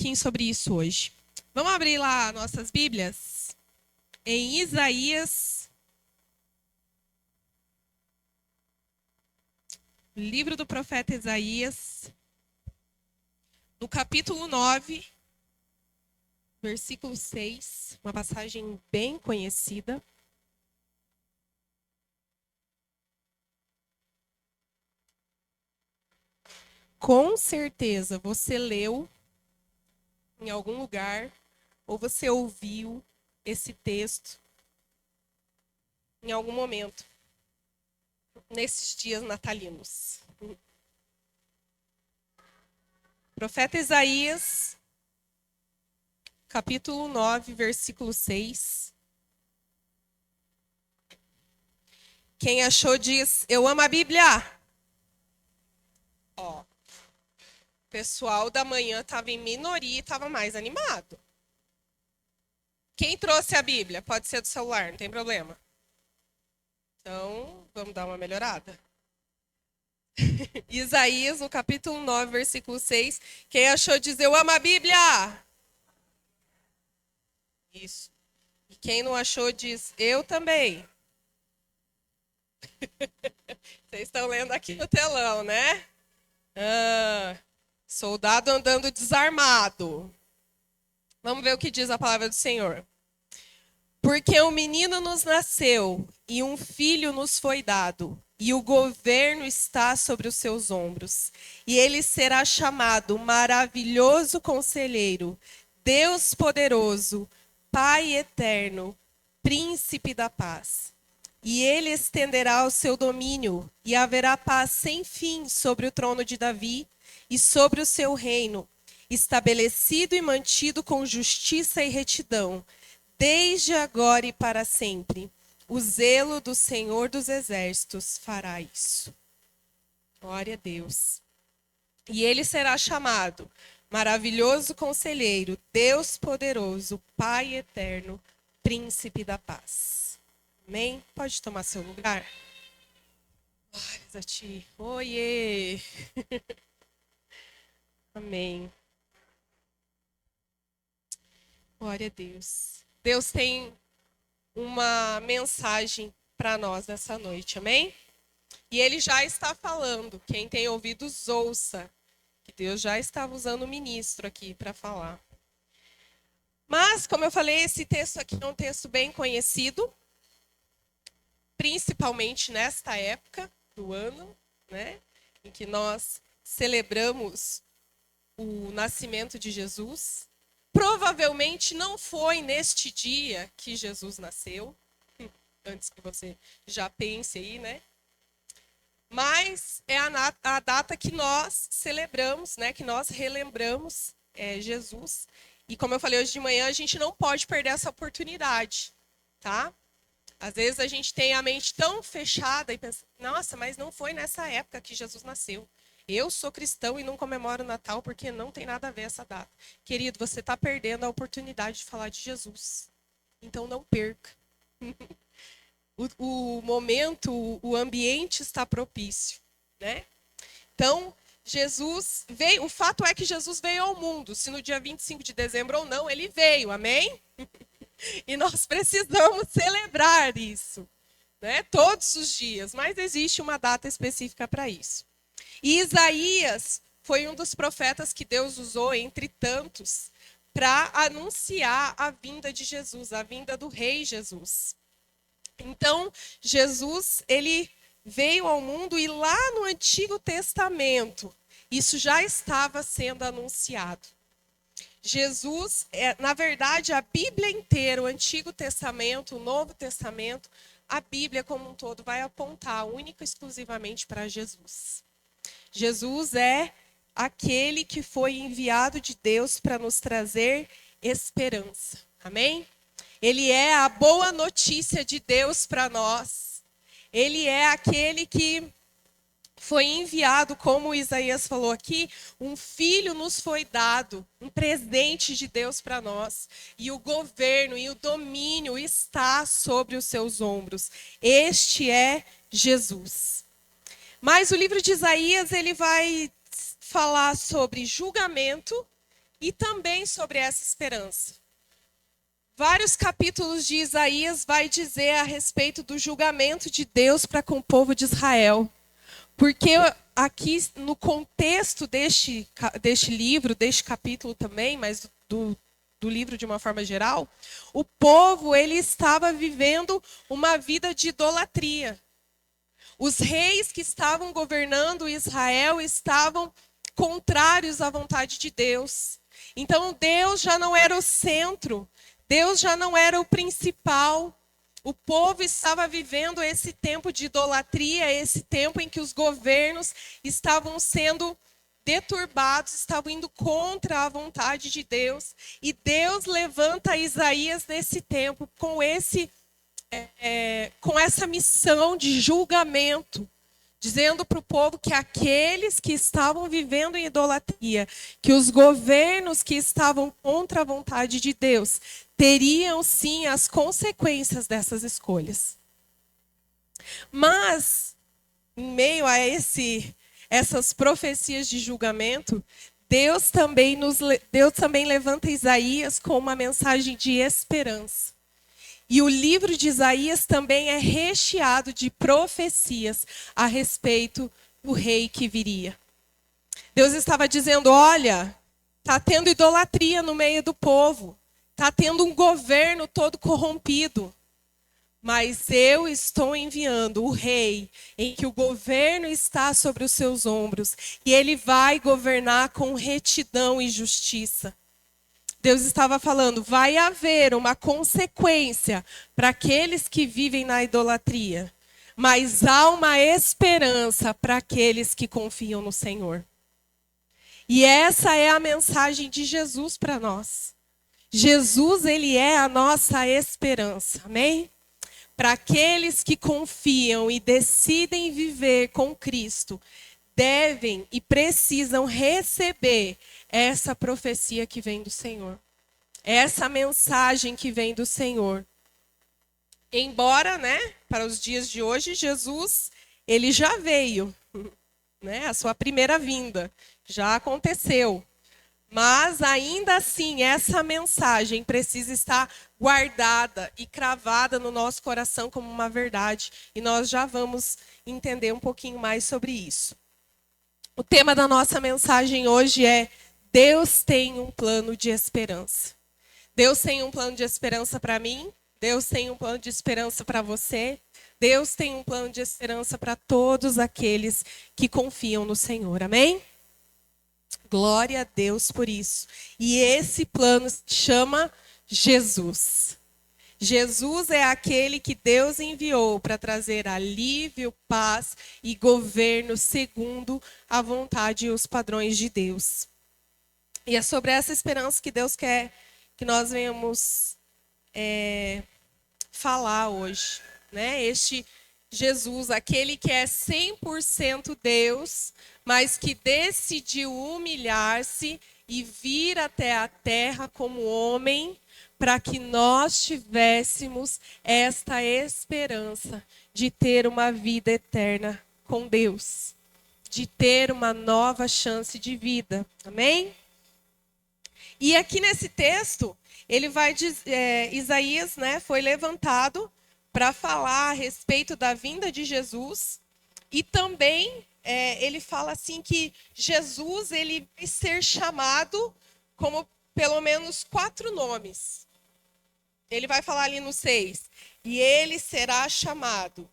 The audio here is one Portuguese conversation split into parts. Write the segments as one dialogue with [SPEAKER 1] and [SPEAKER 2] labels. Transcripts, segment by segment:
[SPEAKER 1] pouquinho sobre isso hoje. Vamos abrir lá nossas Bíblias? Em Isaías, livro do profeta Isaías, no capítulo 9, versículo 6, uma passagem bem conhecida. Com certeza você leu em algum lugar ou você ouviu esse texto em algum momento, nesses dias natalinos. Profeta Isaías, capítulo 9, versículo 6. Quem achou diz, eu amo a Bíblia. Ó, o pessoal da manhã estava em minoria e estava mais animado. Quem trouxe a Bíblia? Pode ser do celular, não tem problema. Então, vamos dar uma melhorada. Isaías, no capítulo 9, versículo 6. Quem achou diz, eu amo a Bíblia. Isso. E quem não achou diz, eu também. Vocês estão lendo aqui no telão, né? Soldado andando desarmado. Vamos ver o que diz a palavra do Senhor. Porque um menino nos nasceu e um filho nos foi dado, e o governo está sobre os seus ombros. E ele será chamado Maravilhoso Conselheiro, Deus Poderoso, Pai Eterno, Príncipe da Paz. E ele estenderá o seu domínio, e haverá paz sem fim sobre o trono de Davi e sobre o seu reino, estabelecido e mantido com justiça e retidão, desde agora e para sempre. O zelo do Senhor dos Exércitos fará isso. Glória a Deus. E ele será chamado Maravilhoso Conselheiro, Deus Poderoso, Pai Eterno, Príncipe da Paz. Amém? Pode tomar seu lugar? Glórias a ti. Oiê! Amém. Glória a Deus. Deus tem uma mensagem para nós nessa noite, amém? E ele já está falando, quem tem ouvidos ouça, que Deus já estava usando o ministro aqui para falar. Mas, como eu falei, esse texto aqui é um texto bem conhecido, principalmente nesta época do ano, né, em que nós celebramos o nascimento de Jesus. Provavelmente não foi neste dia que Jesus nasceu, antes que você já pense aí, né? Mas é a data que nós celebramos, né? Que nós relembramos Jesus. E como eu falei hoje de manhã, a gente não pode perder essa oportunidade, tá? Às vezes a gente tem a mente tão fechada e pensa, nossa, mas não foi nessa época que Jesus nasceu. Eu sou cristão e não comemoro o Natal porque não tem nada a ver essa data. Querido, você está perdendo a oportunidade de falar de Jesus. Então não perca. O momento, o ambiente está propício, né? Então, Jesus veio, o fato é que Jesus veio ao mundo. Se no dia 25 de dezembro ou não, ele veio, amém? E nós precisamos celebrar isso, né? Todos os dias, mas existe uma data específica para isso. E Isaías foi um dos profetas que Deus usou, entre tantos, para anunciar a vinda de Jesus, a vinda do Rei Jesus. Então, Jesus, ele veio ao mundo e lá no Antigo Testamento, isso já estava sendo anunciado. Jesus, na verdade, a Bíblia inteira, o Antigo Testamento, o Novo Testamento, a Bíblia como um todo vai apontar única e exclusivamente para Jesus. Jesus é aquele que foi enviado de Deus para nos trazer esperança. Amém? Ele é a boa notícia de Deus para nós. Ele é aquele que foi enviado, como Isaías falou aqui, um filho nos foi dado, um presente de Deus para nós. E o governo e o domínio está sobre os seus ombros. Este é Jesus. Mas o livro de Isaías, ele vai falar sobre julgamento e também sobre essa esperança. Vários capítulos de Isaías vai dizer a respeito do julgamento de Deus para com o povo de Israel. Porque aqui no contexto deste livro, deste capítulo também, mas do livro de uma forma geral, o povo ele estava vivendo uma vida de idolatria. Os reis que estavam governando Israel estavam contrários à vontade de Deus. Então Deus já não era o centro, Deus já não era o principal. O povo estava vivendo esse tempo de idolatria, esse tempo em que os governos estavam sendo deturbados, estavam indo contra a vontade de Deus. E Deus levanta Isaías nesse tempo com essa missão de julgamento, dizendo para o povo que aqueles que estavam vivendo em idolatria, que os governos que estavam contra a vontade de Deus, teriam sim as consequências dessas escolhas. Mas, em meio a essas profecias de julgamento, Deus também levanta Isaías com uma mensagem de esperança. E o livro de Isaías também é recheado de profecias a respeito do rei que viria. Deus estava dizendo, olha, está tendo idolatria no meio do povo. Está tendo um governo todo corrompido. Mas eu estou enviando o rei em que o governo está sobre os seus ombros. E ele vai governar com retidão e justiça. Deus estava falando, vai haver uma consequência para aqueles que vivem na idolatria. Mas há uma esperança para aqueles que confiam no Senhor. E essa é a mensagem de Jesus para nós. Jesus, ele é a nossa esperança, amém? Para aqueles que confiam e decidem viver com Cristo, devem e precisam receber essa profecia que vem do Senhor. Essa mensagem que vem do Senhor. Embora, para os dias de hoje, Jesus, ele já veio, a sua primeira vinda, já aconteceu. Mas ainda assim, essa mensagem precisa estar guardada e cravada no nosso coração como uma verdade. E nós já vamos entender um pouquinho mais sobre isso. O tema da nossa mensagem hoje é Deus tem um plano de esperança. Deus tem um plano de esperança para mim. Deus tem um plano de esperança para você. Deus tem um plano de esperança para todos aqueles que confiam no Senhor. Amém? Glória a Deus por isso. E esse plano se chama Jesus. Jesus é aquele que Deus enviou para trazer alívio, paz e governo segundo a vontade e os padrões de Deus. E é sobre essa esperança que Deus quer que nós venhamos falar hoje. Este Jesus, aquele que é 100% Deus, mas que decidiu humilhar-se e vir até a terra como homem, para que nós tivéssemos esta esperança de ter uma vida eterna com Deus, de ter uma nova chance de vida. Amém? E aqui nesse texto, ele vai dizer, Isaías, foi levantado para falar a respeito da vinda de Jesus. E também ele fala assim que Jesus ele vai ser chamado como pelo menos 4 nomes. Ele vai falar ali no 6. E ele será chamado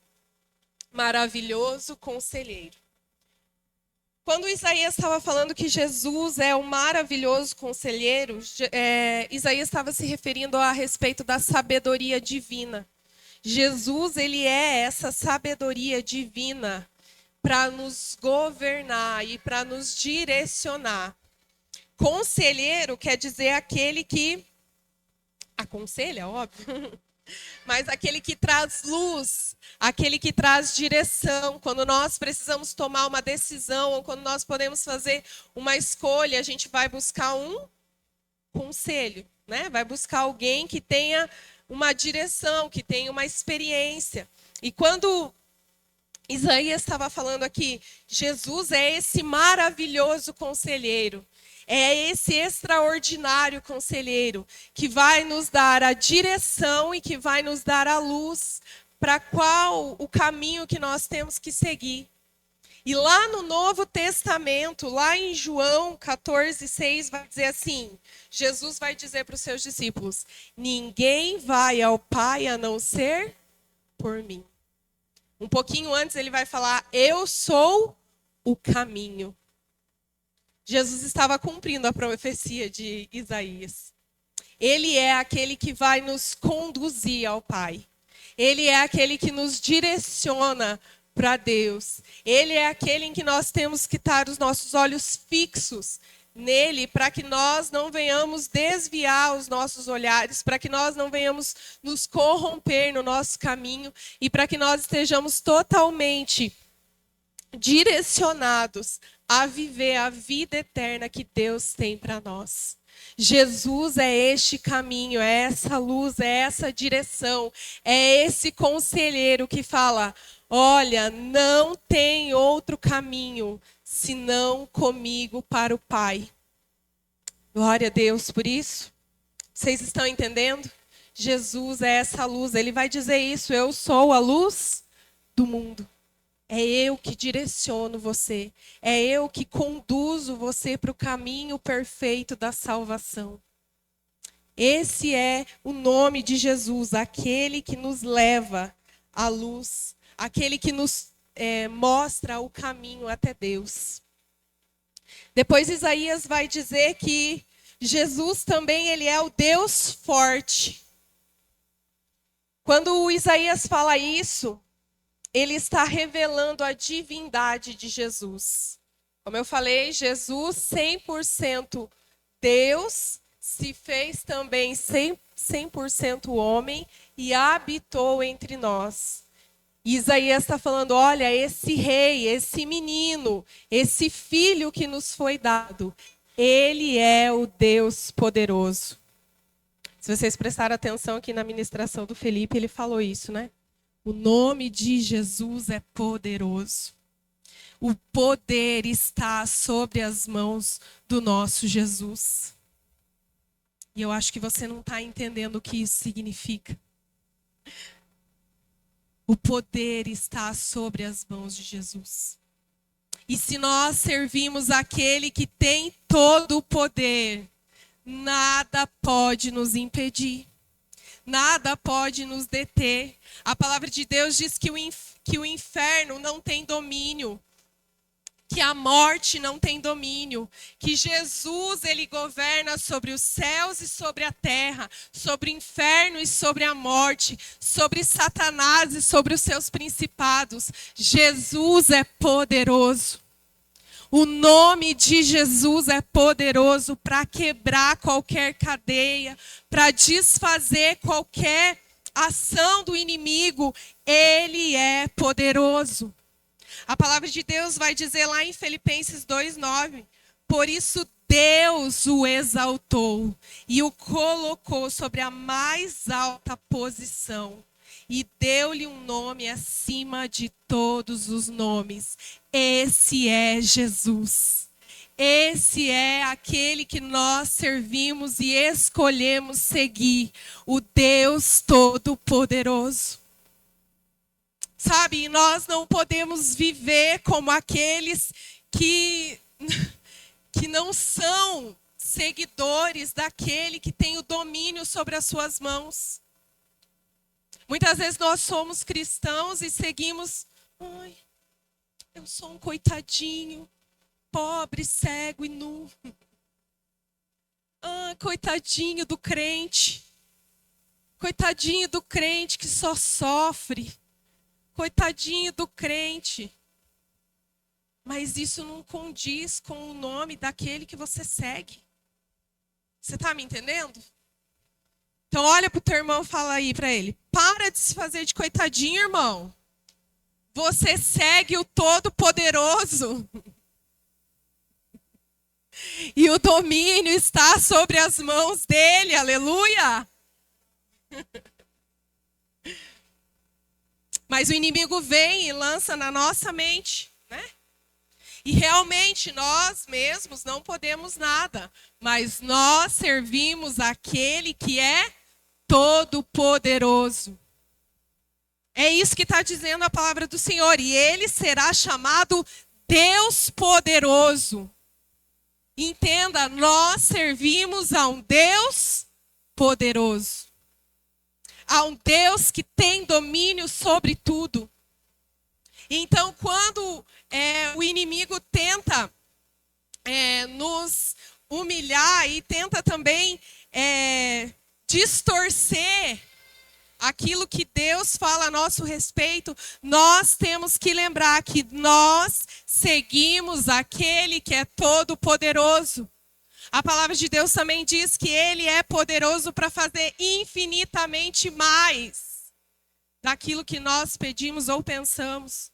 [SPEAKER 1] Maravilhoso Conselheiro. Quando Isaías estava falando que Jesus é o maravilhoso conselheiro, Isaías estava se referindo a respeito da sabedoria divina. Jesus, ele é essa sabedoria divina para nos governar e para nos direcionar. Conselheiro quer dizer aquele que aconselha, óbvio, mas aquele que traz luz, aquele que traz direção. Quando nós precisamos tomar uma decisão ou quando nós podemos fazer uma escolha, a gente vai buscar um conselho, vai buscar alguém que tenha uma direção, que tenha uma experiência. E quando Isaías estava falando aqui, Jesus é esse maravilhoso conselheiro. É esse extraordinário conselheiro que vai nos dar a direção e que vai nos dar a luz para qual o caminho que nós temos que seguir. E lá no Novo Testamento, lá em João 14:6, vai dizer assim: Jesus vai dizer para os seus discípulos: ninguém vai ao Pai a não ser por mim. Um pouquinho antes ele vai falar: eu sou o caminho. Jesus estava cumprindo a profecia de Isaías. Ele é aquele que vai nos conduzir ao Pai. Ele é aquele que nos direciona para Deus. Ele é aquele em que nós temos que estar os nossos olhos fixos nele, para que nós não venhamos desviar os nossos olhares, para que nós não venhamos nos corromper no nosso caminho e para que nós estejamos totalmente direcionados a viver a vida eterna que Deus tem para nós. Jesus é este caminho, é essa luz, é essa direção, é esse conselheiro que fala: olha, não tem outro caminho senão comigo para o Pai. Glória a Deus por isso. Vocês estão entendendo? Jesus é essa luz, ele vai dizer isso: eu sou a luz do mundo. É eu que direciono você. É eu que conduzo você para o caminho perfeito da salvação. Esse é o nome de Jesus, aquele que nos leva à luz, aquele que nos mostra o caminho até Deus. Depois Isaías vai dizer que Jesus também ele é o Deus forte. Quando o Isaías fala isso, ele está revelando a divindade de Jesus. Como eu falei, Jesus 100% Deus, se fez também 100% homem e habitou entre nós. E Isaías está falando: olha, esse rei, esse menino, esse filho que nos foi dado, ele é o Deus poderoso. Se vocês prestaram atenção aqui na ministração do Felipe, ele falou isso, né? O nome de Jesus é poderoso. O poder está sobre as mãos do nosso Jesus. E eu acho que você não está entendendo o que isso significa. O poder está sobre as mãos de Jesus. E se nós servimos aquele que tem todo o poder, nada pode nos impedir. Nada pode nos deter. A palavra de Deus diz que o inferno não tem domínio, que a morte não tem domínio, que Jesus ele governa sobre os céus e sobre a terra, sobre o inferno e sobre a morte, sobre Satanás e sobre os seus principados. Jesus é poderoso. O nome de Jesus é poderoso para quebrar qualquer cadeia, para desfazer qualquer ação do inimigo. Ele é poderoso. A palavra de Deus vai dizer lá em Filipenses 2:9: por isso Deus o exaltou e o colocou sobre a mais alta posição e deu-lhe um nome acima de todos os nomes. Esse é Jesus. Esse é aquele que nós servimos e escolhemos seguir, o Deus Todo-Poderoso. Sabe, nós não podemos viver como aqueles que não são seguidores daquele que tem o domínio sobre as suas mãos. Muitas vezes nós somos cristãos e seguimos: ai, eu sou um coitadinho, pobre, cego e nu. Ah, coitadinho do crente. Coitadinho do crente que só sofre. Coitadinho do crente. Mas isso não condiz com o nome daquele que você segue. Você está me entendendo? Então olha para o teu irmão e fala aí para ele: para de se fazer de coitadinho, irmão. Você segue o Todo-Poderoso. E o domínio está sobre as mãos dele. Aleluia! Mas o inimigo vem e lança na nossa mente, né? E realmente nós mesmos não podemos nada, mas nós servimos aquele que é todo-poderoso. É isso que está dizendo a palavra do Senhor. E ele será chamado Deus poderoso. Entenda, nós servimos a um Deus poderoso. A um Deus que tem domínio sobre tudo. Então, quando o inimigo tenta nos humilhar e tenta também distorcer aquilo que Deus fala a nosso respeito, nós temos que lembrar que nós seguimos aquele que é todo-poderoso. A palavra de Deus também diz que Ele é poderoso para fazer infinitamente mais daquilo que nós pedimos ou pensamos.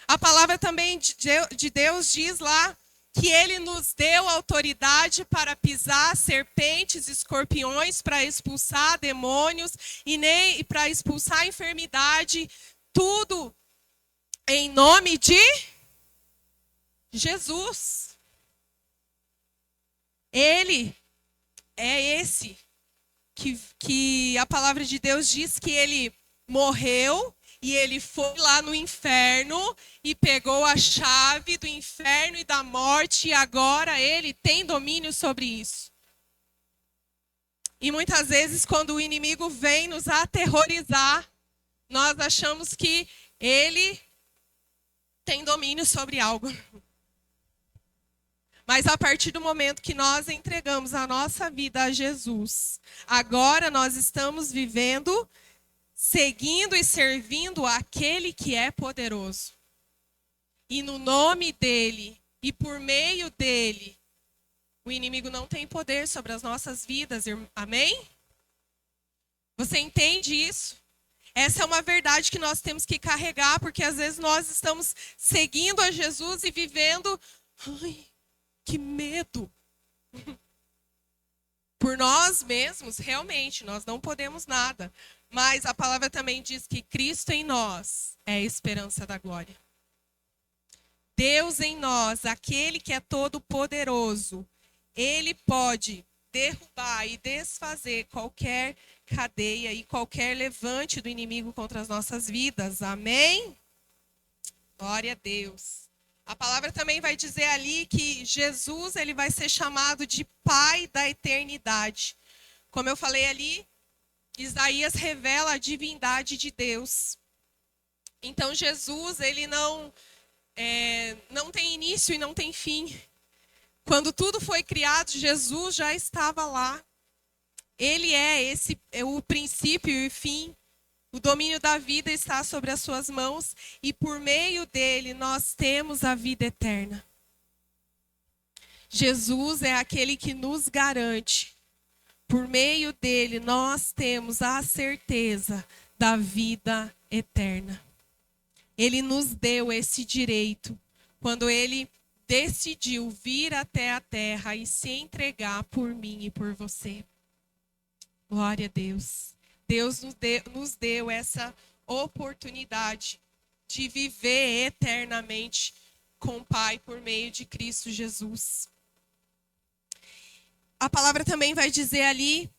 [SPEAKER 1] A palavra também de Deus diz lá que Ele nos deu autoridade para pisar serpentes, escorpiões, para expulsar demônios e para expulsar a enfermidade, tudo em nome de Jesus. Ele é esse que a palavra de Deus diz que Ele morreu e Ele foi lá no inferno e pegou a chave do inferno e da morte e agora Ele tem domínio sobre isso. E muitas vezes quando o inimigo vem nos aterrorizar, nós achamos que Ele tem domínio sobre algo. Mas a partir do momento que nós entregamos a nossa vida a Jesus, agora nós estamos vivendo, seguindo e servindo aquele que é poderoso. E no nome dele e por meio dele, o inimigo não tem poder sobre as nossas vidas, amém? Você entende isso? Essa é uma verdade que nós temos que carregar, porque às vezes nós estamos seguindo a Jesus e vivendo, ai, que medo. Por nós mesmos, realmente, nós não podemos nada. Mas a palavra também diz que Cristo em nós é a esperança da glória. Deus em nós, aquele que é todo poderoso, Ele pode derrubar e desfazer qualquer cadeia e qualquer levante do inimigo contra as nossas vidas. Amém? Glória a Deus. A palavra também vai dizer ali que Jesus ele vai ser chamado de Pai da eternidade. Como eu falei ali, Isaías revela a divindade de Deus. Então Jesus ele não tem início e não tem fim. Quando tudo foi criado, Jesus já estava lá. Ele é o princípio e o fim. O domínio da vida está sobre as suas mãos e por meio dele nós temos a vida eterna. Jesus é aquele que nos garante. Por meio dele nós temos a certeza da vida eterna. Ele nos deu esse direito quando ele decidiu vir até a terra e se entregar por mim e por você. Glória a Deus. Deus nos deu essa oportunidade de viver eternamente com o Pai por meio de Cristo Jesus. A palavra também vai dizer ali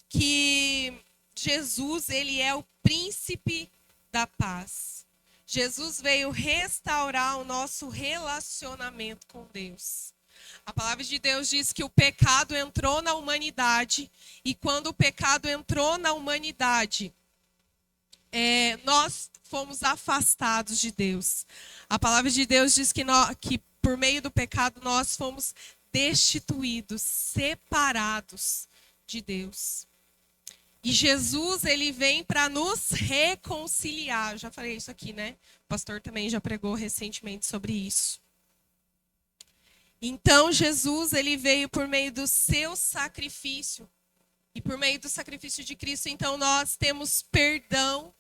[SPEAKER 1] que Jesus, ele é o príncipe da paz. Jesus veio restaurar o nosso relacionamento com Deus. A palavra de Deus diz que o pecado entrou na humanidade e quando o pecado entrou na humanidade, nós fomos afastados de Deus. A palavra de Deus diz que por meio do pecado nós fomos destituídos, separados de Deus. E Jesus, ele vem para nos reconciliar. Eu já falei isso aqui, né? O pastor também já pregou recentemente sobre isso. Então, Jesus, ele veio por meio do seu sacrifício. E por meio do sacrifício de Cristo, então, nós temos perdão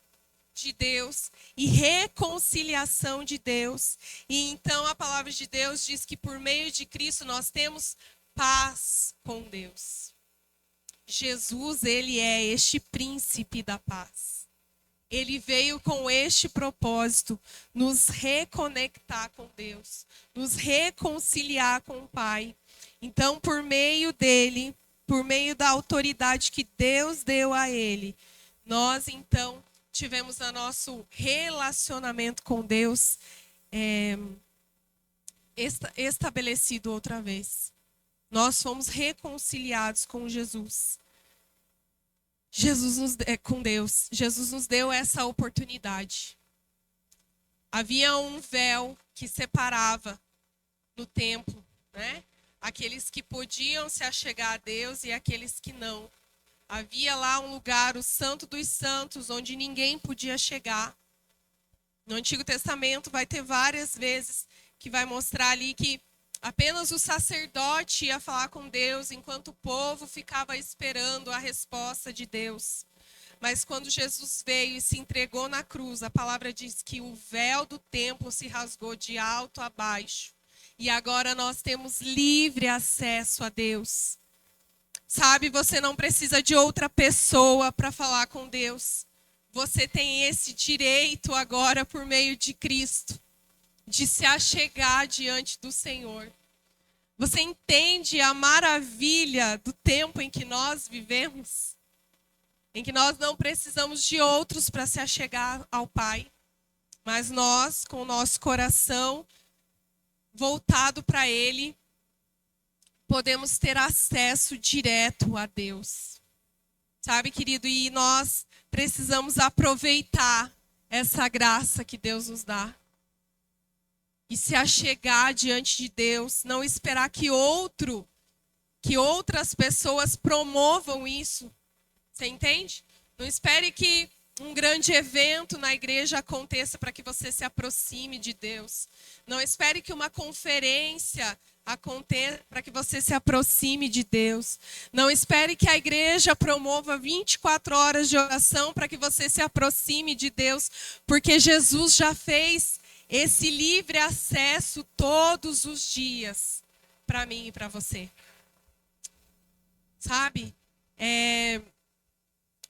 [SPEAKER 1] de Deus e reconciliação de Deus. E então, a palavra de Deus diz que por meio de Cristo nós temos paz com Deus. Jesus, ele é este príncipe da paz. ele veio com este propósito, nos reconectar com Deus, nos reconciliar com o Pai. Então, por meio dele, por meio da autoridade que Deus deu a ele, nós então tivemos o nosso relacionamento com Deus estabelecido outra vez. Nós fomos reconciliados com Jesus. Com Deus. Jesus nos deu essa oportunidade. Havia um véu que separava no templo, né? Aqueles que podiam se achegar a Deus e aqueles que não. Havia lá um lugar, o Santo dos Santos, onde ninguém podia chegar. No Antigo Testamento vai ter várias vezes que vai mostrar ali que apenas o sacerdote ia falar com Deus, enquanto o povo ficava esperando a resposta de Deus. Mas quando Jesus veio e se entregou na cruz, a palavra diz que o véu do templo se rasgou de alto a baixo. E agora nós temos livre acesso a Deus. Sabe, você não precisa de outra pessoa para falar com Deus. Você tem esse direito agora por meio de Cristo, de se achegar diante do Senhor. Você entende a maravilha do tempo em que nós vivemos? Em que nós não precisamos de outros para se achegar ao Pai, mas nós, com o nosso coração voltado para Ele, podemos ter acesso direto a Deus. Sabe, querido? E nós precisamos aproveitar essa graça que Deus nos dá. E se achegar diante de Deus, não esperar que outras pessoas promovam isso. Você entende? Não espere que um grande evento na igreja aconteça para que você se aproxime de Deus. Não espere que uma conferência aconteça para que você se aproxime de Deus. Não espere que a igreja promova 24 horas de oração para que você se aproxime de Deus, porque Jesus já fez esse livre acesso todos os dias para mim e para você. Sabe?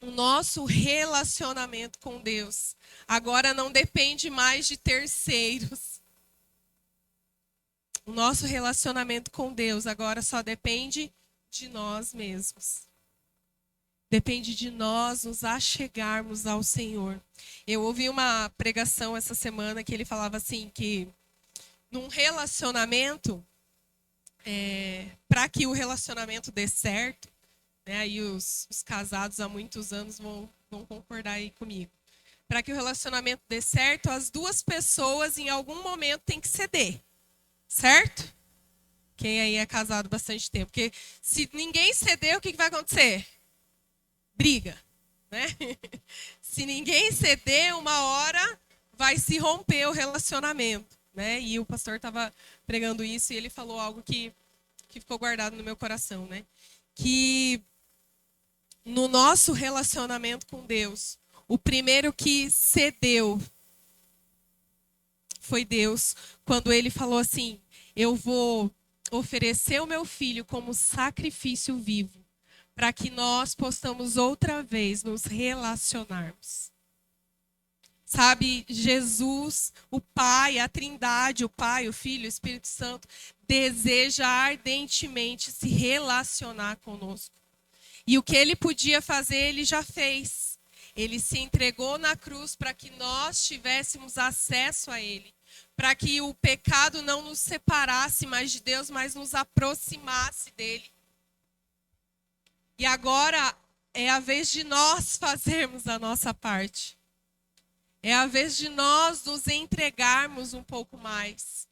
[SPEAKER 1] O nosso relacionamento com Deus agora não depende mais de terceiros. O nosso relacionamento com Deus agora só depende de nós mesmos. Depende de nós nos achegarmos ao Senhor. Eu ouvi uma pregação essa semana que ele falava assim, que num relacionamento, para que o relacionamento dê certo, né, aí os casados há muitos anos vão concordar aí comigo. Para que o relacionamento dê certo, as duas pessoas em algum momento têm que ceder. Certo? Quem aí é casado bastante tempo. Porque se ninguém ceder, o que vai acontecer? Briga, né? Se ninguém ceder, uma hora vai se romper o relacionamento, né? E o pastor estava pregando isso e ele falou algo que ficou guardado no meu coração, né? Que no nosso relacionamento com Deus, o primeiro que cedeu foi Deus, quando ele falou assim: eu vou oferecer o meu filho como sacrifício vivo, para que nós possamos outra vez nos relacionarmos. Sabe, Jesus, o Pai, a Trindade, o Pai, o Filho, o Espírito Santo, deseja ardentemente se relacionar conosco. E o que ele podia fazer, ele já fez. Ele se entregou na cruz para que nós tivéssemos acesso a ele. Para que o pecado não nos separasse mais de Deus, mas nos aproximasse dele. E agora é a vez de nós fazermos a nossa parte. É a vez de nós nos entregarmos um pouco mais.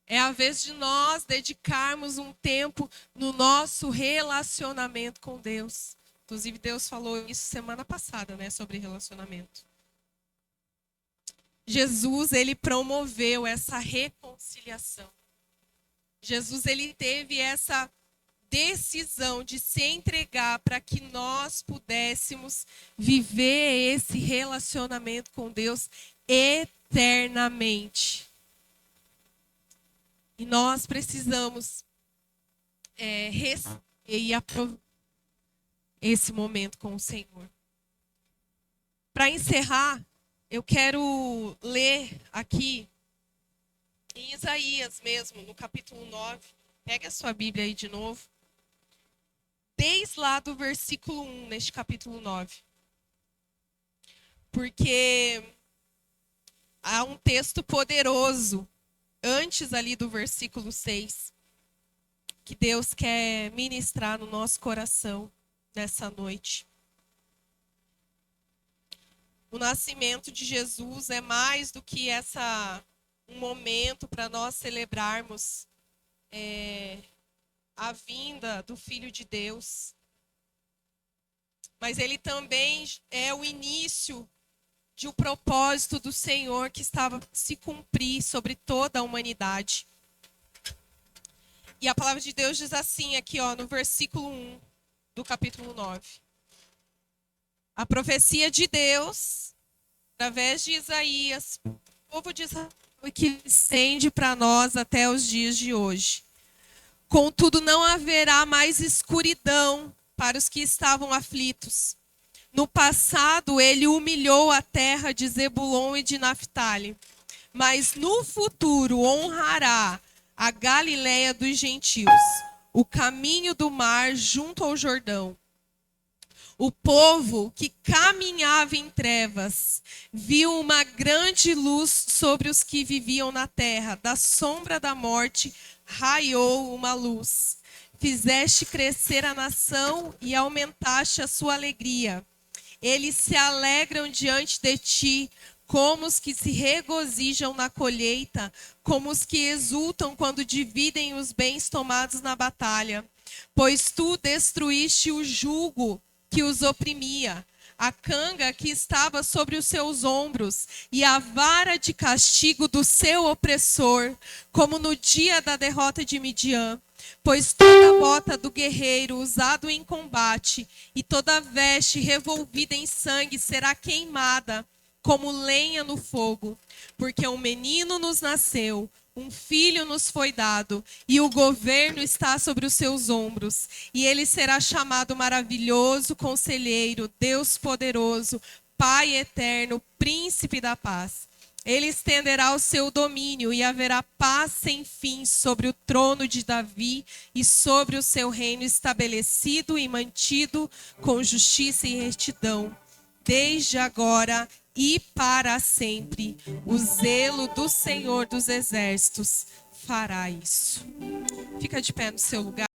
[SPEAKER 1] É a vez de nós dedicarmos um tempo no nosso relacionamento com Deus. Inclusive, Deus falou isso semana passada, né, sobre relacionamento. Jesus, ele promoveu essa reconciliação. Jesus, ele teve essa decisão de se entregar para que nós pudéssemos viver esse relacionamento com Deus eternamente. E nós precisamos receber e aproveitar esse momento com o Senhor. Para encerrar, eu quero ler aqui em Isaías mesmo, no capítulo 9. Pega a sua Bíblia aí de novo. Desde lá do versículo 1, neste capítulo 9. Porque há um texto poderoso antes ali do versículo 6, que Deus quer ministrar no nosso coração nessa noite. O nascimento de Jesus é mais do que um momento para nós celebrarmos a vinda do Filho de Deus. Mas ele também é o início de um propósito do Senhor que estava a se cumprir sobre toda a humanidade. E a palavra de Deus diz assim aqui, no versículo 1 do capítulo 9. A profecia de Deus, através de Isaías, o povo de Israel, que estende para nós até os dias de hoje. Contudo, não haverá mais escuridão para os que estavam aflitos. No passado, ele humilhou a terra de Zebulon e de Naftali. Mas no futuro honrará a Galileia dos gentios, o caminho do mar junto ao Jordão. O povo que caminhava em trevas viu uma grande luz sobre os que viviam na terra. Da sombra da morte raiou uma luz. Fizeste crescer a nação e aumentaste a sua alegria. Eles se alegram diante de ti, como os que se regozijam na colheita, como os que exultam quando dividem os bens tomados na batalha. Pois tu destruíste o jugo que os oprimia, a canga que estava sobre os seus ombros e a vara de castigo do seu opressor, como no dia da derrota de Midian. Pois toda bota do guerreiro usado em combate e toda veste revolvida em sangue será queimada como lenha no fogo. Porque um menino nos nasceu, um filho nos foi dado, e o governo está sobre os seus ombros. E ele será chamado Maravilhoso Conselheiro, Deus Poderoso, Pai Eterno, Príncipe da Paz. Ele estenderá o seu domínio e haverá paz sem fim sobre o trono de Davi e sobre o seu reino estabelecido e mantido com justiça e retidão, desde agora e para sempre. O zelo do Senhor dos Exércitos fará isso. Fica de pé no seu lugar.